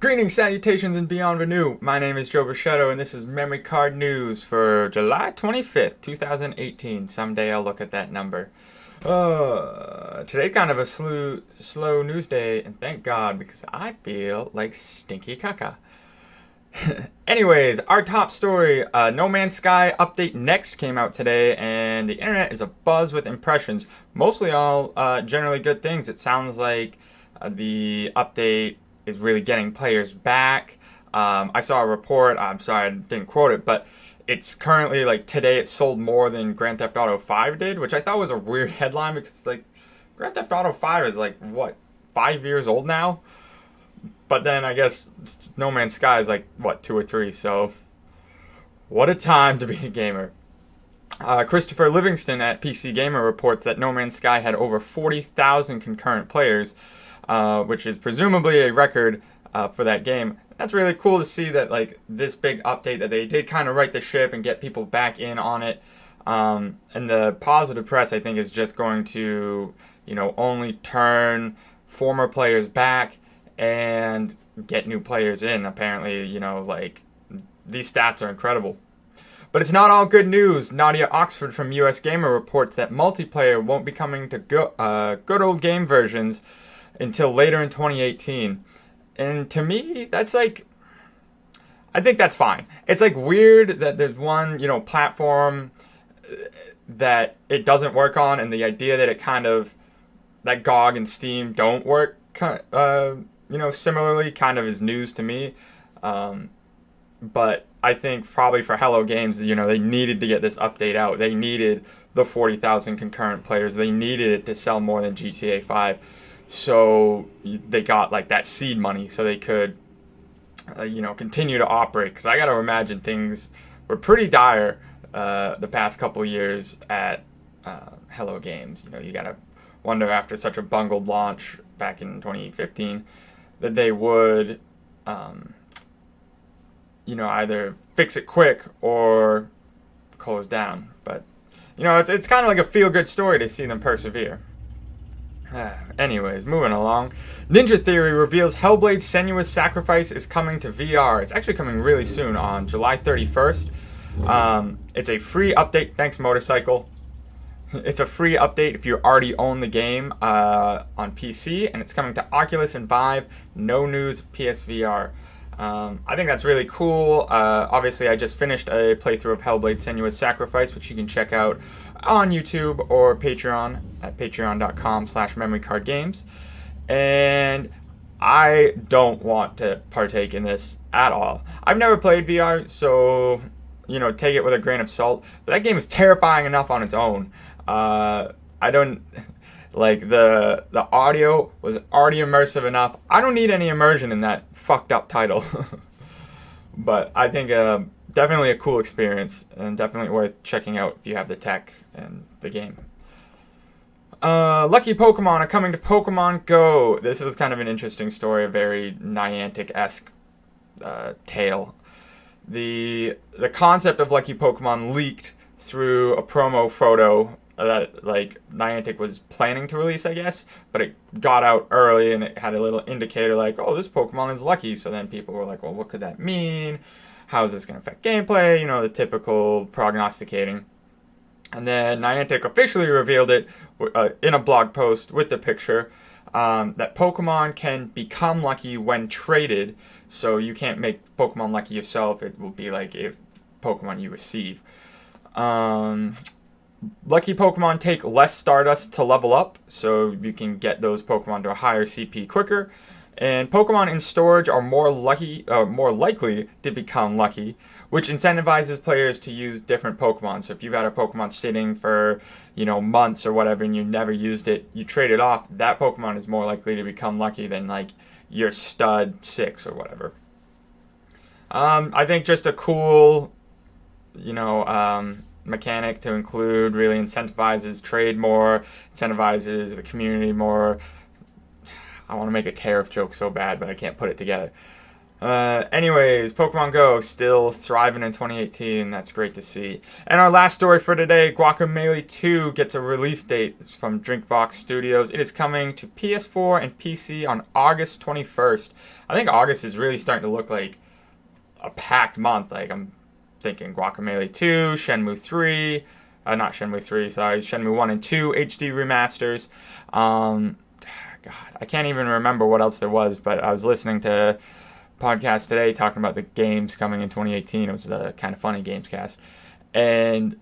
Greetings, salutations, and beyond renew. My name is Joe Brachetto, and this is Memory Card News for July 25th, 2018. Someday I'll look at that number. Today kind of a slow news day, and thank God, because I feel like stinky caca. Anyways, our top story, No Man's Sky Update Next came out today, and the internet is abuzz with impressions. Mostly all generally good things. It sounds like the update is really getting players back. I saw a report, I'm sorry I didn't quote it, but it's currently, like, today it sold more than Grand Theft Auto 5 did, which I thought was a weird headline because, like, Grand Theft Auto 5 is, like, what, 5 years old now? But then I guess No Man's Sky is, like, what, 2 or 3, so what a time to be a gamer. Christopher Livingston at PC Gamer reports that No Man's Sky had over 40,000 concurrent players, which is presumably a record for that game. That's really cool to see that, like, this big update that they did kind of right the ship and get people back in on it. And the positive press, I think, is just going to, only turn former players back and get new players in. Apparently, these stats are incredible. But it's not all good news. Nadia Oxford from US Gamer reports that multiplayer won't be coming to good old game versions until later in 2018. And to me, that's like, I think that's fine. It's like weird that there's one, platform that it doesn't work on, and the idea that it kind of, that GOG and Steam don't work, similarly kind of is news to me. But I think probably for Hello Games, they needed to get this update out. They needed the 40,000 concurrent players. They needed it to sell more than GTA 5. So they got, like, that seed money so they could, continue to operate. Because I got to imagine things were pretty dire the past couple of years at Hello Games. You got to wonder, after such a bungled launch back in 2015, that they would, either fix it quick or close down. But, it's kind of like a feel-good story to see them persevere. Anyways, moving along. Ninja Theory reveals Hellblade Senua's Sacrifice is coming to VR. It's actually coming really soon, on July 31st. It's a free update. Thanks, Motorcycle. It's a free update if you already own the game on PC, and it's coming to Oculus and Vive. No news of PSVR. I think that's really cool. Obviously, I just finished a playthrough of Hellblade Senua's Sacrifice, which you can check out on YouTube or Patreon at patreon.com/memorycardgames. And I don't want to partake in this at all. I've never played VR, so, take it with a grain of salt. But that game is terrifying enough on its own. I don't... Like, the audio was already immersive enough. I don't need any immersion in that fucked up title. But I think definitely a cool experience, and definitely worth checking out if you have the tech and the game. Lucky Pokemon are coming to Pokemon Go. This was kind of an interesting story, a very Niantic-esque tale. The concept of Lucky Pokemon leaked through a promo photo that, like, Niantic was planning to release, I guess, but it got out early and it had a little indicator like, oh, this Pokemon is lucky. So then people were like, well, what could that mean? How is this going to affect gameplay? The typical prognosticating. And then Niantic officially revealed it in a blog post with the picture, that Pokemon can become lucky when traded. So you can't make Pokemon lucky yourself. It will be like if Pokemon you receive. Lucky Pokemon take less Stardust to level up, so you can get those Pokemon to a higher CP quicker. And Pokemon in storage are more likely to become lucky, which incentivizes players to use different Pokemon. So if you've had a Pokemon sitting for, months or whatever, and you never used it, you trade it off, that Pokemon is more likely to become lucky than, like, your stud 6 or whatever. I think just a cool, mechanic to include. Really incentivizes trade more, incentivizes the community more. I want to make a tariff joke so bad, but I can't put it together. Anyways, Pokemon Go still thriving in 2018. That's great to see. And our last story for today, Guacamelee 2 gets a release date. It's from Drinkbox Studios. It is coming to PS4 and PC on August 21st. I think August is really starting to look like a packed month. Like, I'm thinking Guacamelee 2, Shenmue 3, not Shenmue 3, sorry, Shenmue 1 and 2 HD remasters. God, I can't even remember what else there was, but I was listening to podcast today talking about the games coming in 2018. It was the Kind of Funny Games cast, and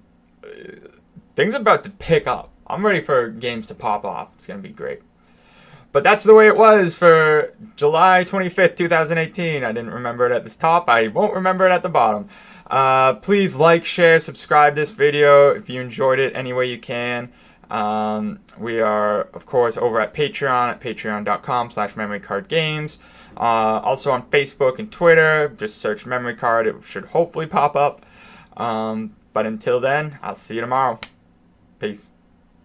things are about to pick up. I'm ready for games to pop off. It's gonna be great. But that's the way it was for July 25th, 2018. I didn't remember it at the top. I won't remember it at the bottom. Please like, share, subscribe this video if you enjoyed it any way you can. We are, of course, over at patreon.com/memorycardgames. Also on Facebook and Twitter, just search Memory Card. It should hopefully pop up. But until then, I'll see you tomorrow. Peace.